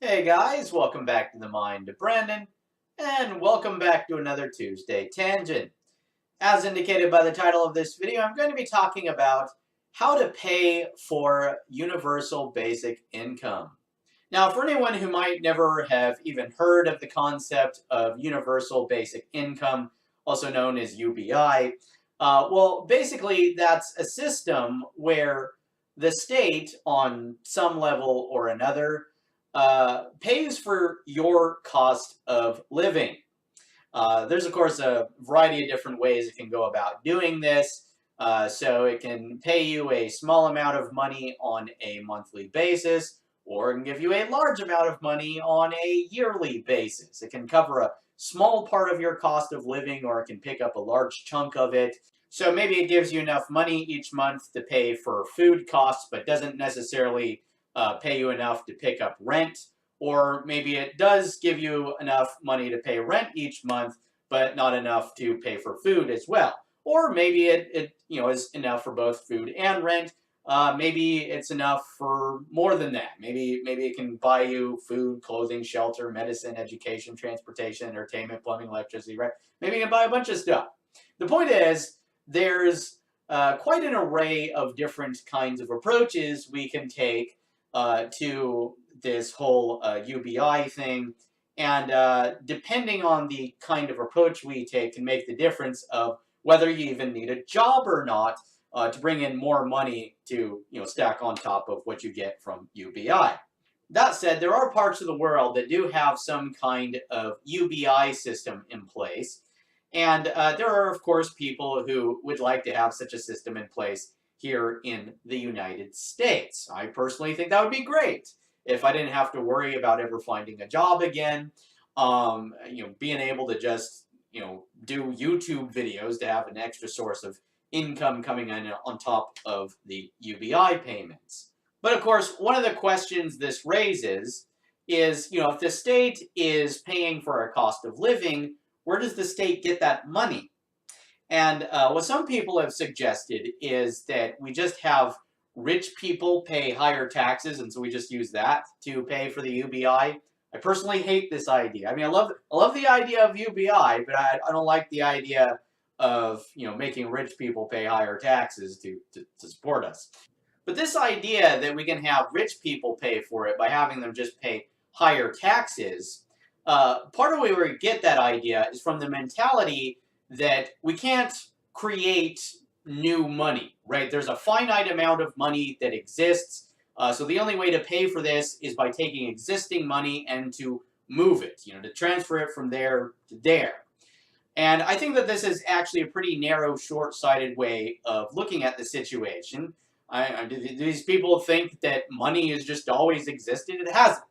Hey guys, welcome back to the Mind of Brandon, and welcome back to another Tuesday Tangent. As indicated by the title of this video, I'm going to be talking about how to pay for universal basic income. Now, for anyone who might never have even heard of the concept of universal basic income, also known as UBI, well, basically that's a system where the state, on some level or another, pays for your cost of living. There's, of course, a variety of different ways it can go about doing this. So it can pay you a small amount of money on a monthly basis, or it can give you a large amount of money on a yearly basis. It can cover a small part of your cost of living, or it can pick up a large chunk of it. So maybe it gives you enough money each month to pay for food costs, but doesn't necessarily pay you enough to pick up rent. Or maybe it does give you enough money to pay rent each month, but not enough to pay for food as well. Or maybe it is enough for both food and rent. Maybe it's enough for more than that. Maybe it can buy you food, clothing, shelter, medicine, education, transportation, entertainment, plumbing, electricity, right? Maybe you can buy a bunch of stuff. The point is, there's quite an array of different kinds of approaches we can take to this whole UBI thing, and depending on the kind of approach we take can make the difference of whether you even need a job or not to bring in more money to stack on top of what you get from UBI. That said, there are parts of the world that do have some kind of UBI system in place, and there are, of course, people who would like to have such a system in place here in the United States. I personally think that would be great if I didn't have to worry about ever finding a job again. Being able to just do YouTube videos to have an extra source of income coming in on top of the UBI payments. But of course, one of the questions this raises is, if the state is paying for our cost of living, where does the state get that money? And what some people have suggested is that we just have rich people pay higher taxes, and so we just use that to pay for the UBI. I personally hate this idea. I mean, I love the idea of UBI, but I don't like the idea of making rich people pay higher taxes to support us. But this idea that we can have rich people pay for it by having them just pay higher taxes, part of where we get that idea is from the mentality that we can't create new money, right? There's a finite amount of money that exists, so the only way to pay for this is by taking existing money and to move it, to transfer it from there to there. And I think that this is actually a pretty narrow, short-sighted way of looking at the situation. Do these people think that money has just always existed? It hasn't.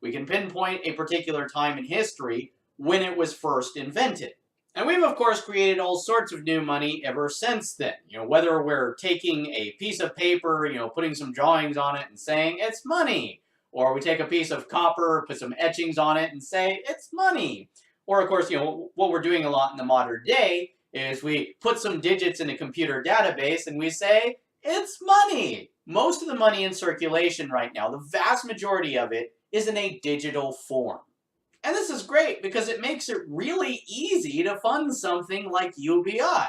We can pinpoint a particular time in history when it was first invented. And we've, of course, created all sorts of new money ever since then. Whether we're taking a piece of paper, putting some drawings on it and saying it's money, or we take a piece of copper, put some etchings on it and say it's money. Or, of course, what we're doing a lot in the modern day is we put some digits in a computer database and we say it's money. Most of the money in circulation right now, the vast majority of it, is in a digital form. And this is great because it makes it really easy to fund something like UBI.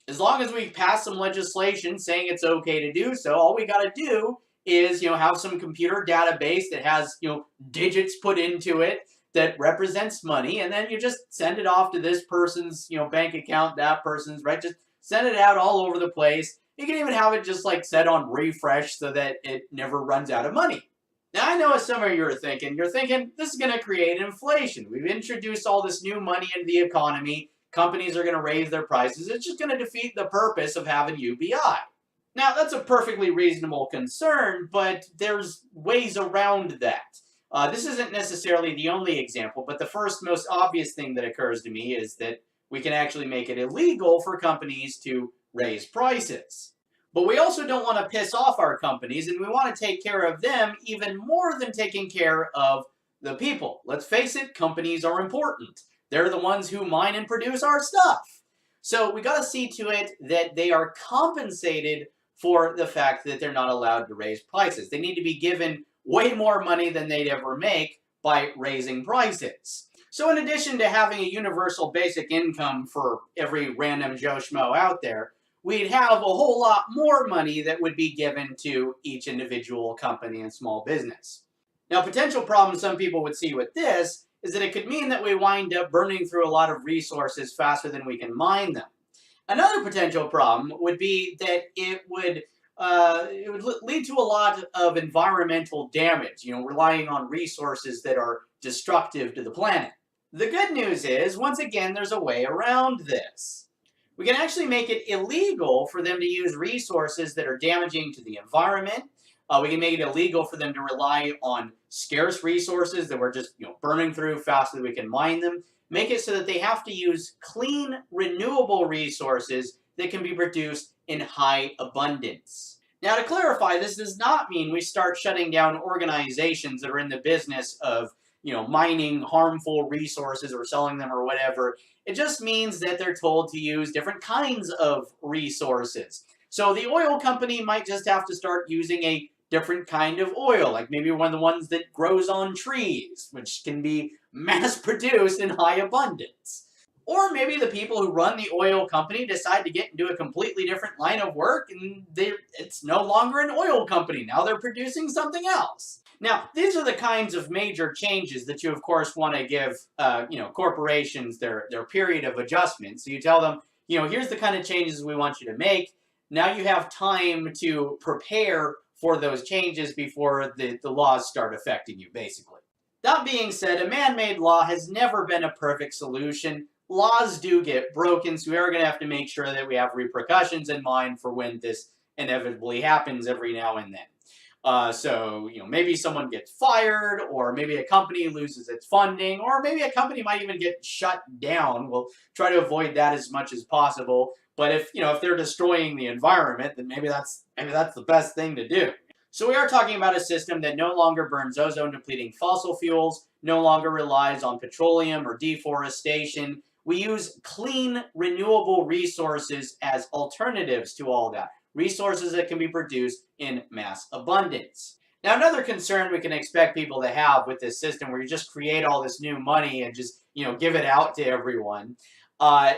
As long as we pass some legislation saying it's okay to do so, all we got to do is, have some computer database that has, digits put into it that represents money, and then you just send it off to this person's, bank account, that person's, right? Just send it out all over the place. You can even have it just set on refresh so that it never runs out of money. Now, I know as some of you are thinking, this is going to create inflation. We've introduced all this new money into the economy. Companies are going to raise their prices. It's just going to defeat the purpose of having UBI. Now, that's a perfectly reasonable concern, but there's ways around that. This isn't necessarily the only example, but the first most obvious thing that occurs to me is that we can actually make it illegal for companies to raise prices. But we also don't want to piss off our companies, and we want to take care of them even more than taking care of the people. Let's face it, companies are important. They're the ones who mine and produce our stuff. So we got to see to it that they are compensated for the fact that they're not allowed to raise prices. They need to be given way more money than they'd ever make by raising prices. So in addition to having a universal basic income for every random Joe Schmo out there, we'd have a whole lot more money that would be given to each individual company and small business. Now, potential problems some people would see with this is that it could mean that we wind up burning through a lot of resources faster than we can mine them. Another potential problem would be that it would lead to a lot of environmental damage, relying on resources that are destructive to the planet. The good news is, once again, there's a way around this. We can actually make it illegal for them to use resources that are damaging to the environment. We can make it illegal for them to rely on scarce resources that we're just burning through faster than we can mine them. Make it so that they have to use clean, renewable resources that can be produced in high abundance. Now, to clarify, this does not mean we start shutting down organizations that are in the business of mining harmful resources or selling them or whatever. It just means that they're told to use different kinds of resources. So the oil company might just have to start using a different kind of oil, like maybe one of the ones that grows on trees, which can be mass-produced in high abundance. Or maybe the people who run the oil company decide to get into a completely different line of work and it's no longer an oil company. Now they're producing something else. Now, these are the kinds of major changes that you, of course, want to give corporations their period of adjustment. So you tell them, here's the kind of changes we want you to make. Now you have time to prepare for those changes before the laws start affecting you, basically. That being said, a man-made law has never been a perfect solution. Laws do get broken, so we are going to have to make sure that we have repercussions in mind for when this inevitably happens every now and then. So maybe someone gets fired, or maybe a company loses its funding, or maybe a company might even get shut down. We'll try to avoid that as much as possible. But if they're destroying the environment, then maybe that's the best thing to do. So we are talking about a system that no longer burns ozone-depleting fossil fuels, no longer relies on petroleum or deforestation. We use clean, renewable resources as alternatives to all that. Resources that can be produced in mass abundance. Now, another concern we can expect people to have with this system where you just create all this new money and just, give it out to everyone,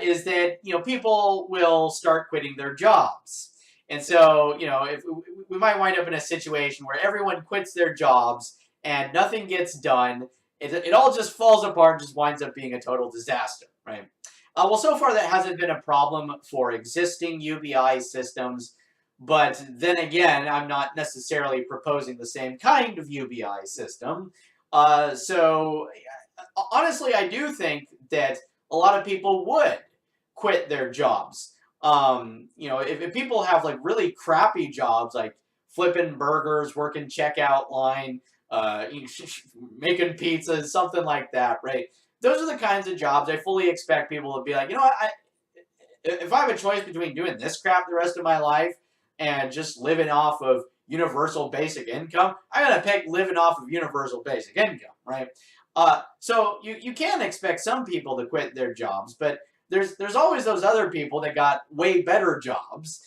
is that, people will start quitting their jobs. And so, if we might wind up in a situation where everyone quits their jobs and nothing gets done. It all just falls apart, just winds up being a total disaster, right? Well, so far that hasn't been a problem for existing UBI systems. But then again, I'm not necessarily proposing the same kind of UBI system. So honestly, I do think that a lot of people would quit their jobs. If people have like really crappy jobs, like flipping burgers, working checkout line, making pizzas, something like that, right? Those are the kinds of jobs I fully expect people to be like, if I have a choice between doing this crap the rest of my life and just living off of universal basic income, I'm going to pick living off of universal basic income, right? So you can expect some people to quit their jobs, but there's always those other people that got way better jobs,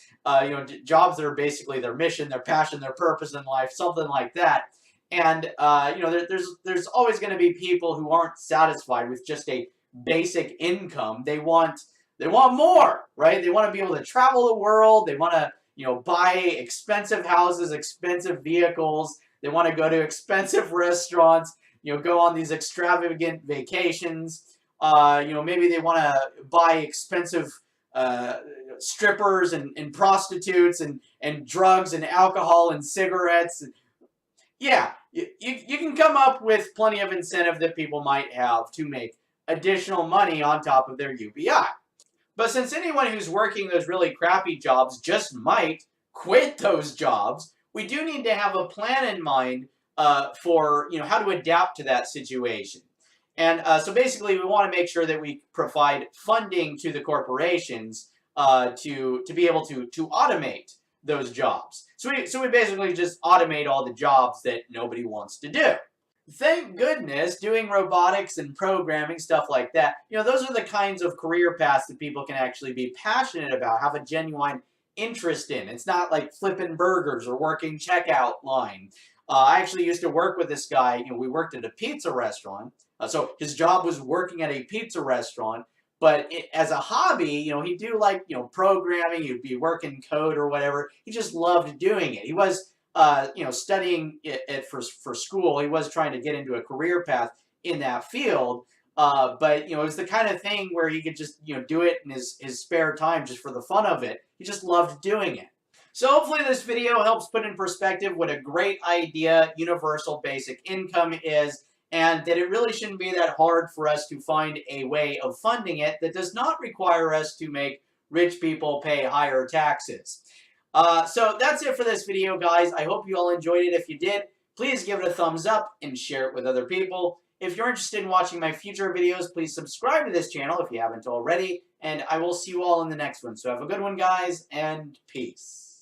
jobs that are basically their mission, their passion, their purpose in life, something like that. And there's always going to be people who aren't satisfied with just a basic income. They want more, right? They want to be able to travel the world. They want to buy expensive houses, expensive vehicles. They want to go to expensive restaurants, go on these extravagant vacations. Maybe they want to buy expensive strippers and prostitutes and drugs and alcohol and cigarettes. Yeah, you can come up with plenty of incentive that people might have to make additional money on top of their UBI. But since anyone who's working those really crappy jobs just might quit those jobs, we do need to have a plan in mind for how to adapt to that situation. And so basically, we want to make sure that we provide funding to the corporations to be able to automate those jobs. So we basically just automate all the jobs that nobody wants to do. Thank goodness, doing robotics and programming, stuff like that, those are the kinds of career paths that people can actually be passionate about, have a genuine interest in. It's not like flipping burgers or working checkout line. I actually used to work with this guy. We worked at a pizza restaurant. So his job was working at a pizza restaurant. But as a hobby, he'd do like, programming. He'd be working code or whatever. He just loved doing it. He was, studying it for school. He was trying to get into a career path in that field. But it was the kind of thing where he could just, do it in his spare time just for the fun of it. He just loved doing it. So hopefully this video helps put in perspective what a great idea universal basic income is, and that it really shouldn't be that hard for us to find a way of funding it that does not require us to make rich people pay higher taxes. So that's it for this video, guys. I hope you all enjoyed it. If you did, please give it a thumbs up and share it with other people. If you're interested in watching my future videos, please subscribe to this channel if you haven't already, and I will see you all in the next one. So have a good one, guys, and peace.